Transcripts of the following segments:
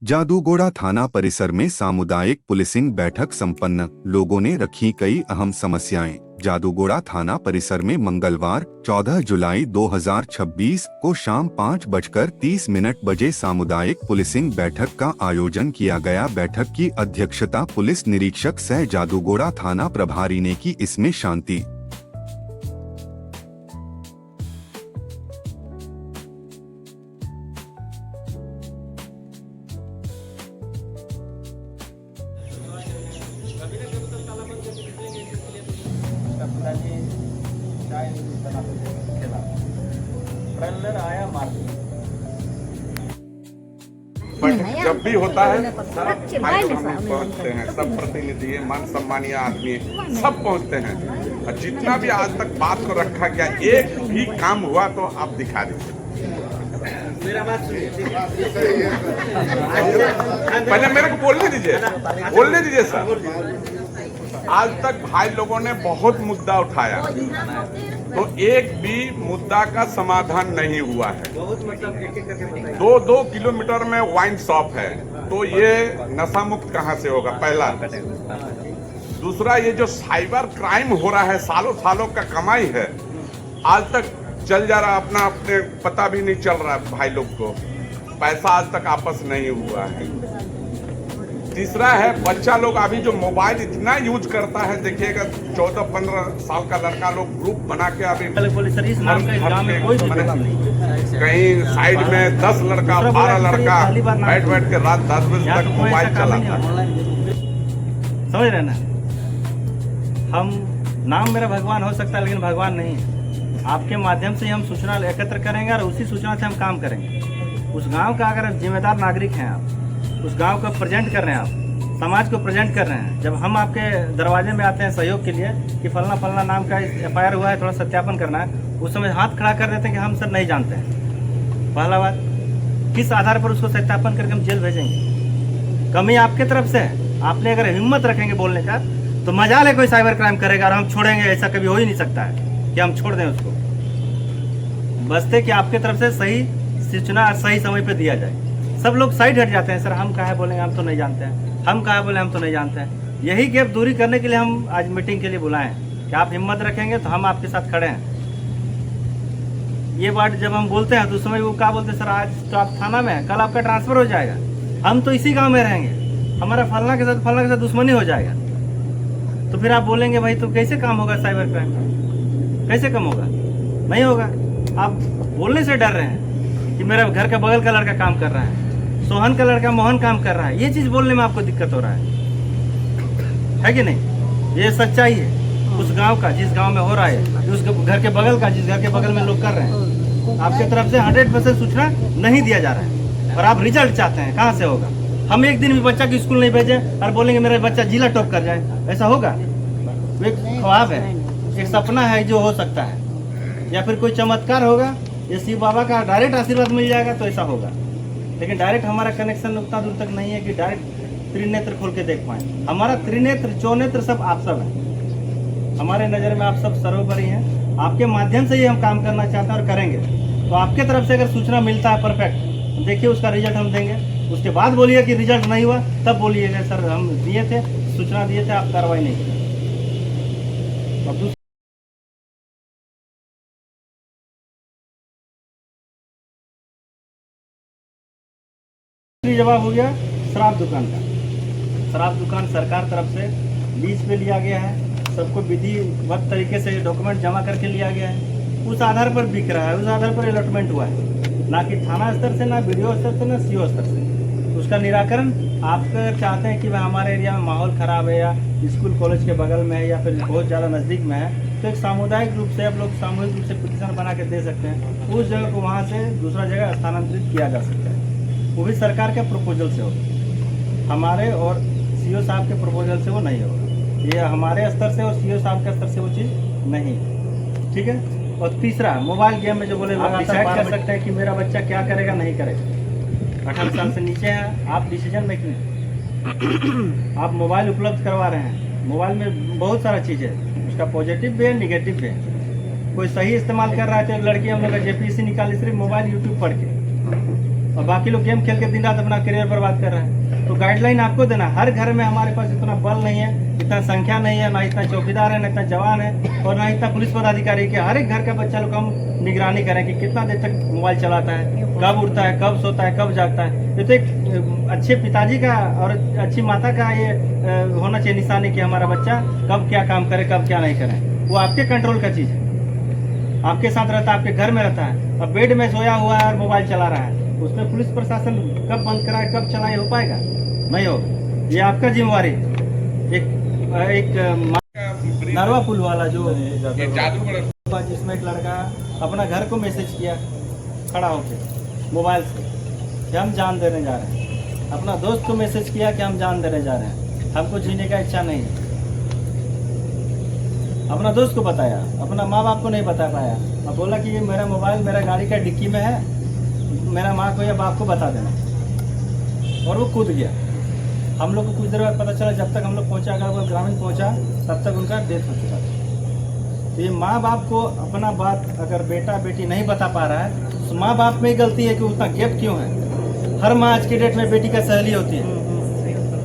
जादूगोड़ा थाना परिसर में सामुदायिक पुलिसिंग बैठक संपन्न। लोगों ने रखी कई अहम समस्याएं। जादूगोड़ा थाना परिसर में मंगलवार 14 जुलाई 2026 को शाम 5:30 बजे सामुदायिक पुलिसिंग बैठक का आयोजन किया गया। बैठक की अध्यक्षता पुलिस निरीक्षक सह जादूगोड़ा थाना प्रभारी ने की। इसमें शांति पिताजी चाय बनाते थे ठेला ट्रेलर आया मार जब भी होता है सब भाई लोग हम पहुँचते हैं, सब प्रतिनिधि मान सम्मानीय आदमी सब पहुँचते हैं। और जितना भी आज तक बात को रखा गया, एक भी काम हुआ तो आप दिखा दीजिए। पहले मेरे को बोलने दीजिए सर। आज तक भाई लोगों ने बहुत मुद्दा उठाया, तो एक भी मुद्दा का समाधान नहीं हुआ है। 2-2 किलोमीटर में वाइन शॉप है, तो ये नशा मुक्त कहाँ से होगा? पहला। दूसरा, ये जो साइबर क्राइम हो रहा है, सालों सालों का कमाई है, आज तक चल जा रहा, अपने पता भी नहीं चल रहा भाई लोग को। पैसा आज तक आपस नहीं हुआ है। तीसरा है, बच्चा लोग अभी जो मोबाइल इतना यूज करता है, देखिएगा 14-15 साल का लड़का लोग ग्रुप बना के अभी कहीं साइड में 10 लड़का 12 लड़का बैठ के रात 10 बजे तक मोबाइल चलाता है। समझ रहे ना? हम नाम मेरा भगवान हो सकता है, लेकिन भगवान नहीं है। आपके माध्यम से हम सूचना एकत्र करेंगे और उसी सूचना से हम काम करेंगे। उस गांव का अगर जिम्मेदार नागरिक हैं आप, उस गांव को प्रेजेंट कर रहे हैं, आप समाज को प्रेजेंट कर रहे हैं। जब हम आपके दरवाजे में आते हैं सहयोग के लिए कि फलना नाम का FIR हुआ है, थोड़ा सत्यापन करना है, उस समय हाथ खड़ा कर देते हैं कि हम सर नहीं जानते हैं। पहला बात, किस आधार पर उसको सत्यापन करके हम जेल भेजेंगे? कमी आपके तरफ से है। आपने अगर हिम्मत रखेंगे बोलने का, तो मजाल है कोई साइबर क्राइम करेगा और हम छोड़ेंगे? ऐसा कभी हो ही नहीं सकता है कि हम छोड़ दें उसको। बसते कि आपके तरफ से सही सूचना सही समय पे दिया जाए। सब लोग साइड हट जाते हैं, सर हम कहाँ बोलेंगे, हम तो नहीं जानते हैं, हम कहाँ बोले, हम तो नहीं जानते हैं। यही गैप दूरी करने के लिए हम आज मीटिंग के लिए बुलाए हैं कि आप हिम्मत रखेंगे तो हम आपके साथ खड़े हैं। ये बात जब हम बोलते हैं तो उस समय वो क्या बोलते हैं, सर आज तो आप थाना में हैं, कल आपका ट्रांसफर हो जाएगा, हम तो इसी गाँव में रहेंगे, हमारा फलना के साथ दुश्मनी हो जाएगा। तो फिर आप बोलेंगे भाई तो कैसे काम होगा? साइबर क्राइम कैसे कम होगा? नहीं होगा। आप बोलने से डर रहे हैं कि मेरा घर का बगल का लड़का काम कर रहा है, सोहन का लड़का मोहन काम कर रहा है। ये चीज बोलने में आपको दिक्कत हो रहा है कि नहीं? ये सच्चाई है उस गांव का, जिस गांव में हो रहा है, उस घर के बगल का, जिस घर के बगल में लोग कर रहे हैं। आपके तरफ से 100% सूचना नहीं दिया जा रहा है और आप रिजल्ट चाहते हैं। कहाँ से होगा? हम एक दिन भी बच्चा की स्कूल नहीं भेजे और बोलेंगे मेरा बच्चा जिला टॉप कर जाए, ऐसा होगा? एक ख्वाब है, एक सपना है जो हो सकता है, या फिर कोई चमत्कार होगा, ये शिव बाबा का डायरेक्ट आशीर्वाद मिल जाएगा तो ऐसा होगा। लेकिन डायरेक्ट हमारा कनेक्शन उतना दूर तक नहीं है कि डायरेक्ट त्रिनेत्र खोल के देख पाए। हमारा त्रिनेत्र चौनेत्र सब आप सब है। हमारे नज़र में आप सब सर्वोपरि हैं। आपके माध्यम से ही हम काम करना चाहते हैं और करेंगे। तो आपके तरफ से अगर सूचना मिलता है परफेक्ट, देखिए उसका रिजल्ट हम देंगे। उसके बाद बोलिए कि रिजल्ट नहीं हुआ, तब बोलिएगा सर हम दिए थे, सूचना दिए थे, आप कार्रवाई नहीं की। अब जवाब हो गया शराब दुकान का। शराब दुकान सरकार तरफ से लीज पे लिया गया है, सबको विधिवत तरीके से डॉक्यूमेंट जमा करके लिया गया है, उस आधार पर बिक रहा है, उस आधार पर अलॉटमेंट हुआ है, ना कि थाना स्तर से, ना BDO स्तर से, ना CO स्तर से। उसका निराकरण आप अगर चाहते हैं कि भाई हमारे एरिया में माहौल खराब है, या स्कूल कॉलेज के बगल में है, या फिर बहुत ज़्यादा नज़दीक में है, तो एक सामुदायिक रूप से आप लोग सामूहिक रूप से पिटीशन बना के दे सकते हैं। उस जगह को वहाँ से दूसरा जगह स्थानांतरित किया जा सकता है, वो भी सरकार के प्रपोजल से होगा। हमारे और CO साहब के प्रपोजल से वो नहीं होगा। ये हमारे स्तर से और CO साहब के स्तर से वो चीज़ नहीं, ठीक है। और तीसरा, मोबाइल गेम में जो बोले आप डिसाइड कर सकते हैं कि मेरा बच्चा क्या करेगा नहीं करेगा। 18 साल से नीचे है, आप डिसीजन मेकिंग आप मोबाइल उपलब्ध करवा रहे हैं। मोबाइल में बहुत सारा चीज़ है, उसका पॉजिटिव भी है, निगेटिव भी है। कोई सही इस्तेमाल कर रहा है तो एक लड़की हम लोग JPSC निकाली सिर्फ मोबाइल YouTube पढ़ के, और बाकी लोग गेम खेल के दिन रात अपना करियर बर्बाद कर रहे हैं। तो गाइडलाइन आपको देना, हर घर में हमारे पास इतना बल नहीं है, इतना संख्या नहीं है, ना इतना चौकीदार है, ना इतना जवान है, और ना इतना पुलिस पदाधिकारी के हर एक घर का बच्चा लोग हम निगरानी करें कि कितना देर तक मोबाइल चलाता है, कब उठता है, कब सोता है, कब जागता है। ये तो एक अच्छे पिताजी का और अच्छी माता का ये होना चाहिए निशानी कि हमारा बच्चा कब क्या काम करे, कब क्या नहीं करे। वो आपके कंट्रोल का चीज़ है, आपके साथ रहता है, आपके घर में रहता है। अब बेड में सोया हुआ है और मोबाइल चला रहा है, उसमें पुलिस प्रशासन कब बंद कराए, कब चलाए, हो पाएगा? नहीं होगा। ये आपका जिम्मेवारी। एक नरवा पुल वाला जो ये जादूगढ़ जिसमें एक लड़का अपना घर को मैसेज किया खड़ा होके मोबाइल से कि हम जान देने जा रहे हैं, अपना दोस्त को मैसेज किया कि हम जान देने जा रहे हैं, हमको जीने का इच्छा नहीं है। अपना दोस्त को बताया, अपना माँ बाप को नहीं बता पाया। अब बोला कि ये मेरा मोबाइल मेरा गाड़ी का डिक्की में है, मेरा माँ को या बाप को बता देना, और वो कूद गया। हम लोग को कुछ देर बाद पता चला, जब तक हम लोग पहुँचा, अगर वो ग्रामीण पहुँचा तब तक उनका डेथ हो चुका था। तो ये माँ बाप को अपना बात अगर बेटा बेटी नहीं बता पा रहा है तो माँ बाप में ही गलती है कि उतना गैप क्यों है। हर माँ आज की डेट में बेटी का सहेली होती है,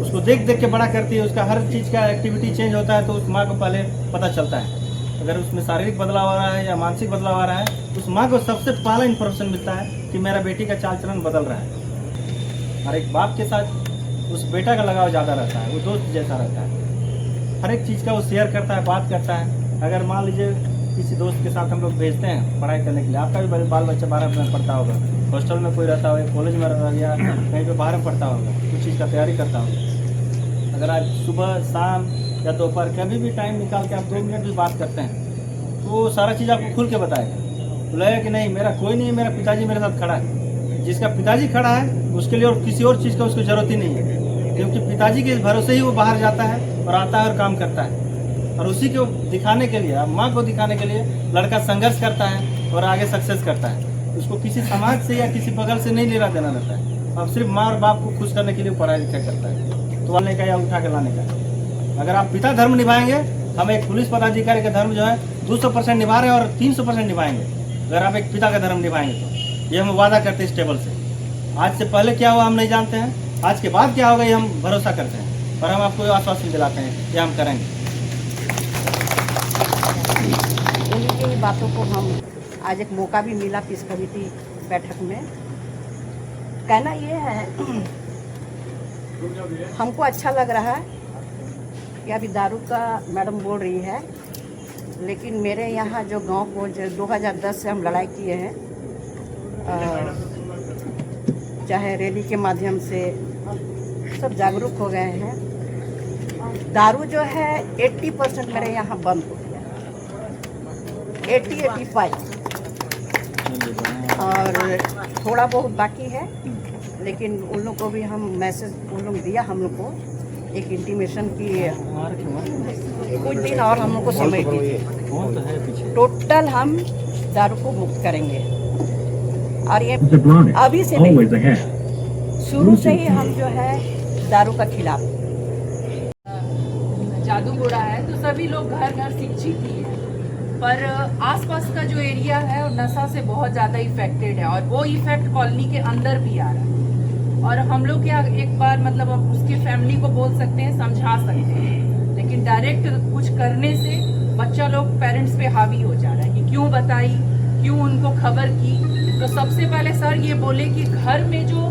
उसको देख देख के बड़ा करती है, उसका हर चीज़ का एक्टिविटी चेंज होता है तो उस माँ को पहले पता चलता है। अगर उसमें शारीरिक बदलाव आ रहा है या मानसिक बदलाव आ रहा है, उस माँ को सबसे पहला इन्फॉर्मेशन मिलता है कि मेरा बेटी का चाल चलन बदल रहा है। और एक बाप के साथ उस बेटा का लगाव ज़्यादा रहता है, वो दोस्त जैसा रहता है, हर एक चीज़ का वो शेयर करता है, बात करता है। अगर मान लीजिए किसी दोस्त के साथ हम लोग भेजते हैं पढ़ाई करने के लिए, आपका भी बाल बच्चा 12 में पढ़ता होगा, हॉस्टल में कोई रहता होगा, कॉलेज में रह गया, कहीं पे बाहर में पढ़ता होगा, कुछ चीज़ का तैयारी करता होगा। अगर आज सुबह शाम या दोपहर कभी भी टाइम निकाल के आप 2 मिनट भी बात करते हैं तो वो सारा चीज़ आपको खुल के बताएगा। बोलेगा कि नहीं मेरा कोई नहीं है, मेरा पिताजी मेरे साथ खड़ा है। जिसका पिताजी खड़ा है उसके लिए और किसी और चीज़ का उसको ज़रूरत ही नहीं है, क्योंकि पिताजी के भरोसे ही वो बाहर जाता है और आता है और काम करता है। और उसी को दिखाने के लिए, माँ को दिखाने के लिए लड़का संघर्ष करता है और आगे सक्सेस करता है। उसको किसी समाज से या किसी बगल से नहीं लेना देना रहता है। अब सिर्फ माँ और बाप को खुश करने के लिए पढ़ाई लिखाई करता है, तो लाने का या उठा के लाने का। अगर आप पिता धर्म निभाएंगे, हम एक पुलिस पदाधिकारी का धर्म जो है 200% निभा रहे हैं और 300% निभाएंगे। अगर आप एक पिता का धर्म निभाएंगे तो ये हम वादा करते हैं इस टेबल से। आज से पहले क्या हुआ हम नहीं जानते हैं, आज के बाद क्या होगा ये हम भरोसा करते हैं, और हम आपको आश्वासन दिलाते हैं कि हम करेंगे। उन्हीं की बातों को हम आज एक मौका भी मिला पीस कमेटी बैठक में। कहना ये है, हमको अच्छा लग रहा है कि अभी दारू का मैडम बोल रही है, लेकिन मेरे यहाँ जो गांव को 2010 से हम लड़ाई किए हैं, चाहे रैली के माध्यम से सब जागरूक हो गए हैं। दारू जो है 80% मेरे यहाँ बंद हो गया, 80-85, और थोड़ा बहुत बाकी है। लेकिन उन लोग को भी हम मैसेज उन लोग दिया, हम लोग को एक इंटीमेशन की कुछ दिन और हम लोग को समय दी, टोटल हम दारू को मुक्त करेंगे। और ये अभी से नहीं, शुरू से ही हम जो है दारू का खिलाफ। जादूगोड़ा है तो सभी लोग घर घर शिक्षित ही है, पर आसपास का जो एरिया है वो नशा से बहुत ज़्यादा इफेक्टेड है, और वो इफेक्ट कॉलोनी के अंदर भी आ रहा है। और हम लोग क्या एक बार मतलब अब उसके फैमिली को बोल सकते हैं, समझा सकते हैं, लेकिन डायरेक्ट कुछ करने से बच्चा लोग पेरेंट्स पे हावी हो जा रहा है कि क्यों बताई, क्यों उनको खबर की। तो सबसे पहले सर ये बोले कि घर में जो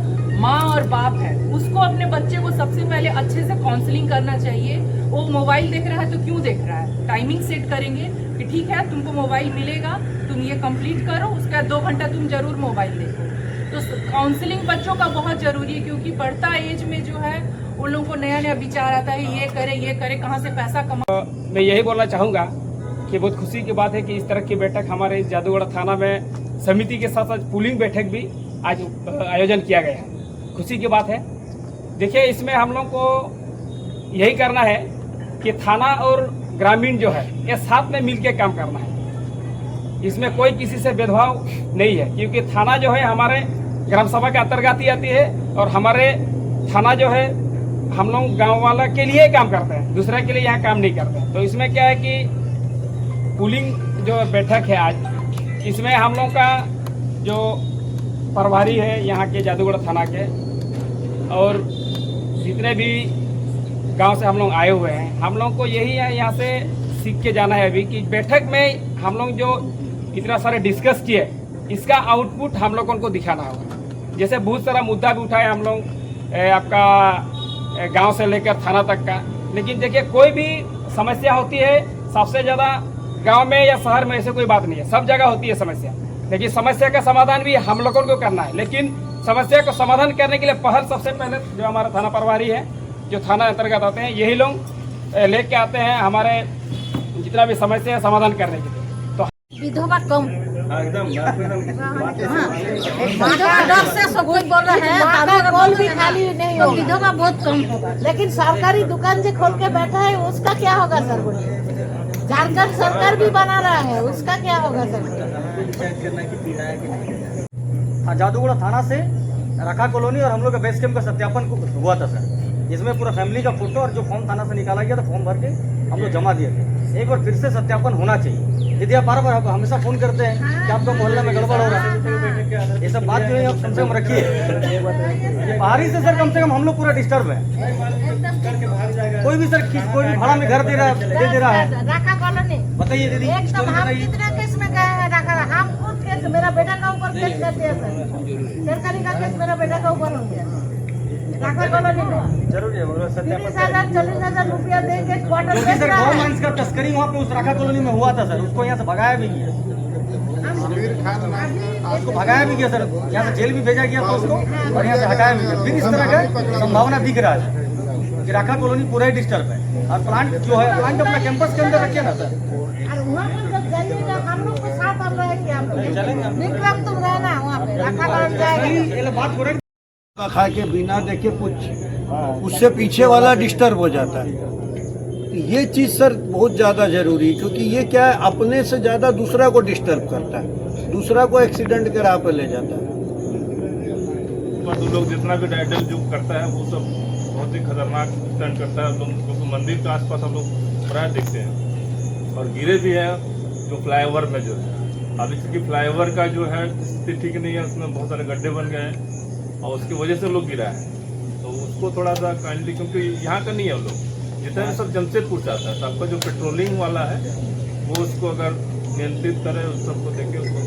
माँ और बाप है उसको अपने बच्चे को सबसे पहले अच्छे से काउंसलिंग करना चाहिए। वो मोबाइल देख रहा है तो क्यों देख रहा है, टाइमिंग सेट करेंगे कि ठीक है तुमको मोबाइल मिलेगा, तुम ये कंप्लीट करो, उसके बाद 2 घंटा तुम जरूर मोबाइल देखो। तो काउंसलिंग बच्चों का बहुत ज़रूरी है, क्योंकि बढ़ता एज में जो है उन लोगों को नया नया विचार आता है, ये करे कहाँ से पैसा कमा। मैं यही बोलना चाहूँगा कि बहुत खुशी की बात है कि इस तरह की बैठक हमारे जादूगढ़ थाना में समिति के साथ साथ पुलिंग बैठक भी आज आयोजन किया गया है। खुशी की बात है। देखिए, इसमें हम लोग को यही करना है कि थाना और ग्रामीण जो है ये साथ में मिलकर काम करना है। इसमें कोई किसी से भेदभाव नहीं है, क्योंकि थाना जो है हमारे ग्राम सभा के अंतर्गत ही आती है, और हमारे थाना जो है हम लोग गाँव वाला के लिए काम करते हैं, दूसरे के लिए यहाँ काम नहीं करते हैं। तो इसमें क्या है कि पुलिंग जो बैठक है आज, इसमें हम लोग का जो प्रभारी है यहाँ के जादूगढ़ थाना के, और जितने भी गांव से हम लोग आए हुए हैं, हम लोग को यही है यहाँ से सीख के जाना है अभी कि बैठक में हम लोग जो इतना सारे डिस्कस किए, इसका आउटपुट हम लोगों को दिखाना होगा। जैसे बहुत सारा मुद्दा भी उठाए हम लोग आपका गांव से लेकर थाना तक का, लेकिन देखिए कोई भी समस्या होती है, सबसे ज़्यादा गांव में या शहर में ऐसे कोई बात नहीं है, सब जगह होती है समस्या, लेकिन समस्या का समाधान भी हम लोगों को करना है। लेकिन समस्या को समाधान करने के लिए पहल सबसे पहले जो हमारा थाना प्रभारी है, जो थाना अंतर्गत आते हैं, यही लोग लेके आते हैं हमारे जितना भी समस्या है समाधान करने के लिए। तो विधवा कम एकदम डर से सब कुछ बोल रहे हैं, कॉल भी खाली नहीं हो, विधवा बहुत कम होगा। लेकिन सरकारी दुकान जो खोल के बैठा है उसका क्या होगा सर? झारखंड सरकार भी बना रहा है, उसका क्या होगा सर? हाँ, जादूगढ़ थाना से रखा कॉलोनी और हम लोग का बेस कैंप का सत्यापन हुआ था सर। इसमें पूरा फैमिली का फोटो और जो फॉर्म थाना से निकाला गया था, फॉर्म भर के हम लोग जमा दिए थे। एक बार फिर से सत्यापन होना चाहिए। यदि आप बार बार हमेशा फोन करते हैं कि आपका मोहल्ला में गड़बड़ हो रहा है, ये सब बात जो है आप कम से कम रखिए। बाहरी से सर कम से कम हम लोग पूरा डिस्टर्ब है। कोई भी सर कोई भी भाड़ा में घर दे रहा है, रखा कॉलोनी बताइए दीदी, एकदम हम कितना केस में गए हैं रखा, हम खुद केस, मेरा बेटा का ऊपर केस कर दिया सर, सरकारी का केस मेरा बेटा का ऊपर हो गया। रखा कॉलोनी में जरूर है सत्यापन। 30,000-40,000 रुपया दे के क्वार्टर बेच सर रहा है। गवर्नमेंट का तस्करी वहाँ पे उस रखा कॉलोनी में हुआ था सर, उसको यहाँ से भगाया भी गया, उसको भगाया भी गया सर, यहाँ से जेल भी भेजा गया था उसको, और यहाँ से हटाया भी गया। फिर इस तरह का संभावना दिख रहा है कि रखा कॉलोनी पूरा ही डिस्टर्ब है। और प्लांट जो है, प्लांट अपना कैंपस के अंदर रखिए ना सर। और वहाँ पर जब जाइएगा हम लोग को साथ आप रहेंगे, आप विक्रम तुम रहना वहाँ पे, रखा कॉलोनी जाएगा। ये बात हो रही खा के बिना देखे कुछ उससे पीछे वाला डिस्टर्ब हो जाता है। ये चीज़ सर बहुत ज़्यादा ज़रूरी, क्योंकि ये क्या है, अपने से ज़्यादा दूसरा को डिस्टर्ब करता है, दूसरा को एक्सीडेंट करा पे ले जाता है। तो लोग जितना भी डाइडल जो करता है वो सब बहुत ही खतरनाक स्टंट करता है। लोग मंदिर के आसपास हम लोग प्राय देखते हैं, और गिरे भी हैं जो फ्लाईओवर में जो है। अभी चूँकि फ्लाईओवर का जो है स्थिति ठीक नहीं है, उसमें बहुत सारे गड्ढे बन गए हैं और उसकी वजह से लोग गिरा है। तो उसको थोड़ा सा काइंडली, क्योंकि यहाँ का नहीं है लोग, जितना सब जमशेदपुर से आता है, तो आपका जो पेट्रोलिंग वाला है वो उसको अगर नियंत्रित करे, उस सबको देखे, उसको